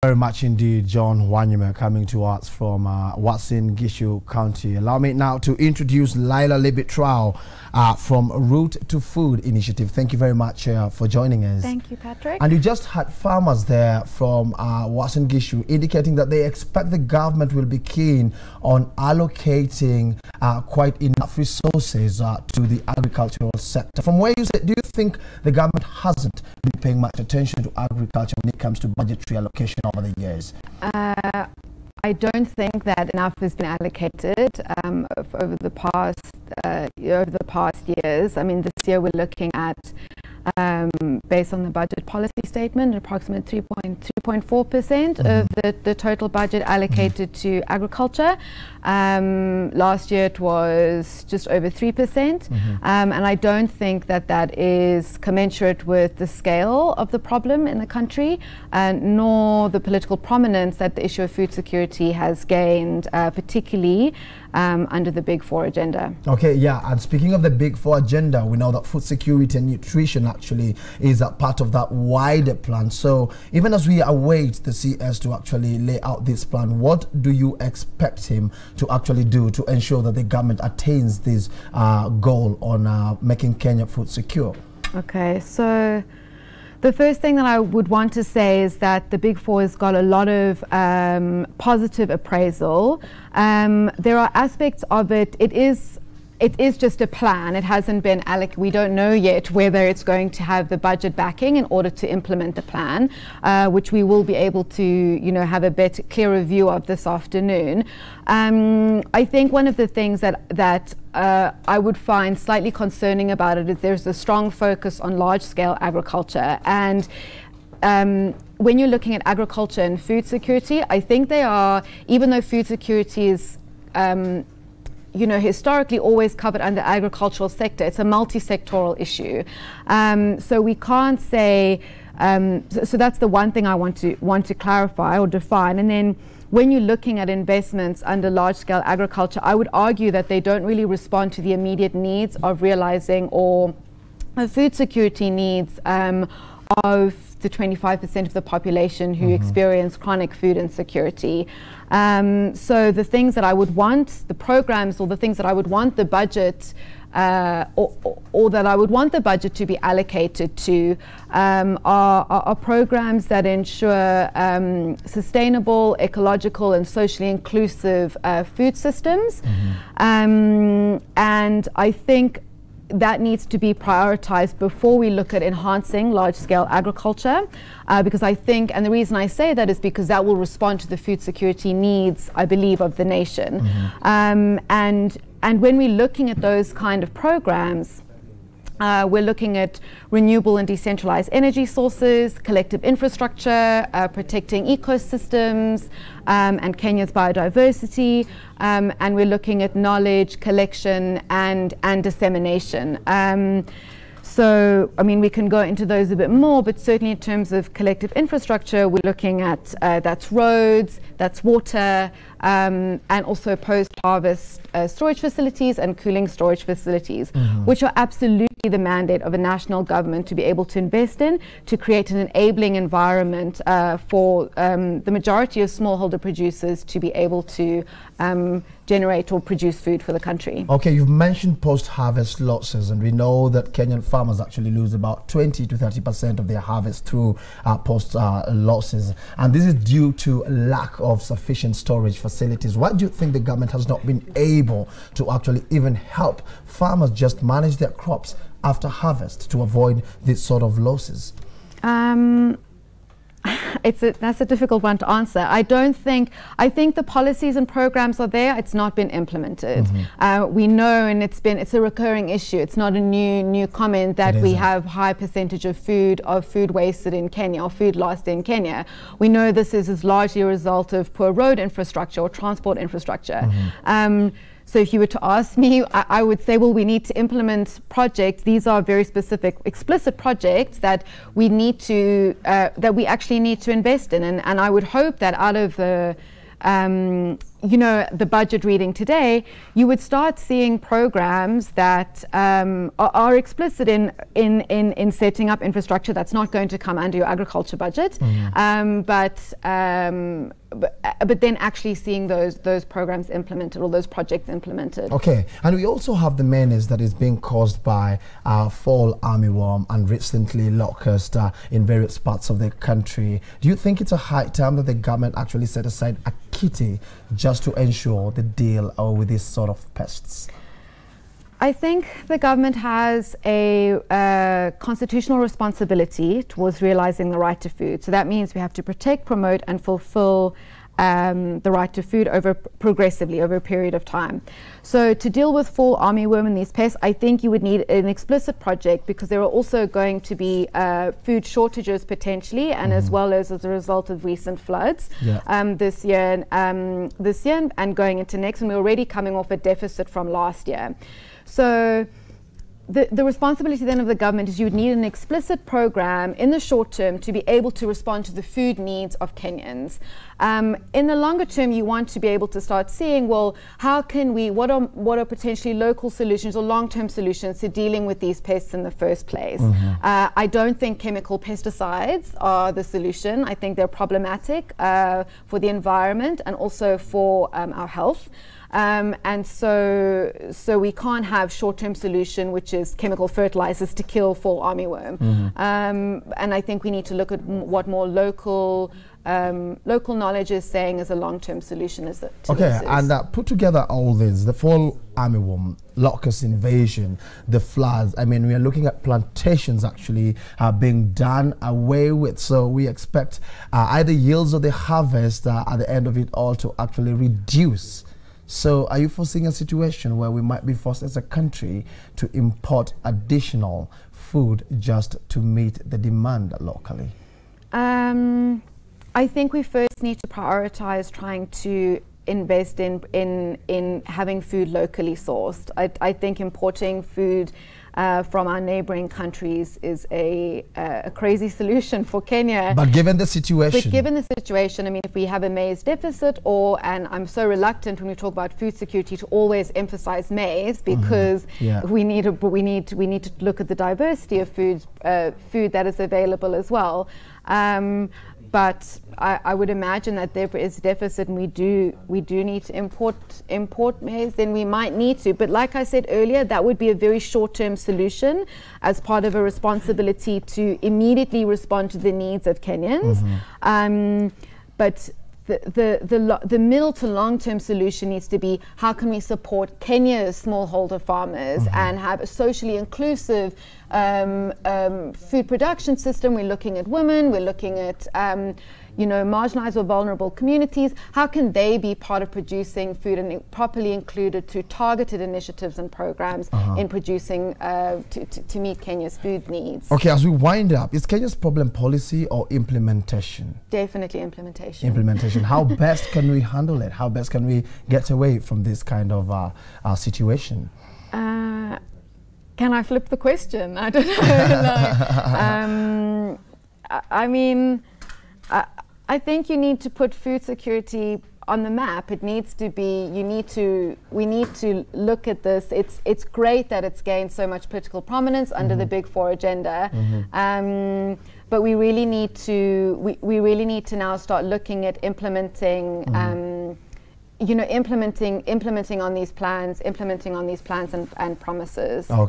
Very much indeed, John Wanyama, coming to us from Uasin Gishu County. Allow me now to introduce Layla Liebetrau from Root to Food Initiative. Thank you very much for joining us. Thank you, Patrick. And you just had farmers there from Uasin Gishu indicating that they expect the government will be keen on allocating quite enough resources to the agricultural sector. From where you said, do you think the government hasn't been paying much attention to agriculture when it comes to budgetary allocation over the years? I don't think that enough has been allocated over the past years. I mean, this year we're looking at, based on the budget policy statement, approximately 3.4% of the total budget allocated to agriculture. Last year it was just over 3%, and I don't think that that is commensurate with the scale of the problem in the country, nor the political prominence that the issue of food security has gained, particularly under the Big Four agenda. Okay, yeah, and speaking of the Big Four agenda, we know that food security and nutrition actually is a part of that wider plan. So even as we await the CS to actually lay out this plan, what do you expect him to actually do to ensure that the government attains this goal on making Kenya food secure? Okay, so the first thing that I would want to say is that the Big Four has got a lot of positive appraisal. There are aspects of it. It is just a plan. It hasn't been allocated. We don't know yet whether it's going to have the budget backing in order to implement the plan, which we will be able to, have a better, clearer view of this afternoon. I think one of the things that I would find slightly concerning about it is there's a strong focus on large-scale agriculture, and when you're looking at agriculture and food security, I think they are, even though food security is historically always covered under agricultural sector, it's a multi-sectoral issue. So we can't say, so that's the one thing I want to clarify or define. And then when you're looking at investments under large-scale agriculture, I would argue that they don't really respond to the immediate needs of realizing or the food security needs of the 25% of the population who experience chronic food insecurity. So the things that I would want, the programs or the things that I would want the budget or that I would want the budget to be allocated to are programs that ensure sustainable, ecological and socially inclusive food systems. And I think that needs to be prioritized before we look at enhancing large-scale agriculture, because I think, and the reason I say that is because that will respond to the food security needs, I believe, of the nation. And when we're looking at those kind of programs, we're looking at renewable and decentralized energy sources, collective infrastructure, protecting ecosystems and Kenya's biodiversity, and we're looking at knowledge collection and dissemination. So, I mean, we can go into those a bit more, but certainly in terms of collective infrastructure, we're looking at that's roads, that's water, and also post-harvest storage facilities and cooling storage facilities, which are absolutely the mandate of a national government to be able to invest in, to create an enabling environment for the majority of smallholder producers to be able to generate or produce food for the country. Okay, you've mentioned post-harvest losses, and we know that Kenyan farmers actually lose about 20 to 30% of their harvest through post losses, and this is due to lack of sufficient storage facilities. Why do you think the government has not been able to actually even help farmers just manage their crops after harvest to avoid this sort of losses? That's a difficult one to answer. I think the policies and programs are there. It's not been implemented. We know, and it's a recurring issue. It's not a new comment that we have high percentage of food wasted in Kenya or food lost in Kenya. We know this is largely a result of poor road infrastructure or transport infrastructure. So if you were to ask me, I would say, well, we need to implement projects. These are very specific, explicit projects that we need to, that we actually need to invest in. And I would hope that out of the the budget reading today, you would start seeing programs that are explicit in setting up infrastructure that's not going to come under your agriculture budget, but then actually seeing those programs implemented or those projects implemented. Okay, and we also have the menace that is being caused by fall armyworm and recently locust in various parts of the country. Do you think it's a high time that the government actually set aside a kitty just to ensure the deal with these sort of pests? I think the government has a constitutional responsibility towards realizing the right to food. So that means we have to protect, promote, and fulfill the right to food progressively over a period of time. So to deal with fall armyworm and these pests, I think you would need an explicit project, because there are also going to be food shortages potentially, and as well as a result of recent floods this year and going into next, and we're already coming off a deficit from last year. So the responsibility then of the government is you would need an explicit program in the short term to be able to respond to the food needs of Kenyans. In the longer term, you want to be able to start seeing, well, how can we, what are potentially local solutions or long-term solutions to dealing with these pests in the first place? I don't think chemical pesticides are the solution. I think they're problematic for the environment and also for our health. And so we can't have short-term solution, which is chemical fertilizers to kill fall armyworm. And I think we need to look at what more local knowledge is saying as a long-term solution. And put together all this, the fall armyworm, locust invasion, the floods. I mean, we are looking at plantations actually being done away with. So we expect either yields or the harvest at the end of it all to actually reduce. So are you foreseeing a situation where we might be forced as a country to import additional food just to meet the demand locally? I think we first need to prioritize trying to invest in having food locally sourced. I think importing food from our neighboring countries is a crazy solution for Kenya. But given the situation. I mean, if we have a maize deficit, and I'm so reluctant when we talk about food security to always emphasize maize, because we need to look at the diversity of food that is available as well. But I would imagine that there is deficit, and we do need to import maize. Then we might need to. But like I said earlier, that would be a very short-term solution as part of a responsibility to immediately respond to the needs of Kenyans. But the middle to long-term solution needs to be, how can we support Kenya's smallholder farmers and have a socially inclusive food production system? We're looking at women, we're looking at marginalized or vulnerable communities. How can they be part of producing food and properly included through targeted initiatives and programs in producing to meet Kenya's food needs? Okay, as we wind up, is Kenya's problem policy or implementation? Definitely implementation. Implementation. How best can we handle it? How best can we get away from this kind of situation? Can I flip the question? I don't know. I mean, I think you need to put food security on the map. It needs to be, we need to look at this. It's great that it's gained so much political prominence under the Big Four agenda. But we really need to, we really need to now start looking at implementing implementing on these plans and promises. Okay.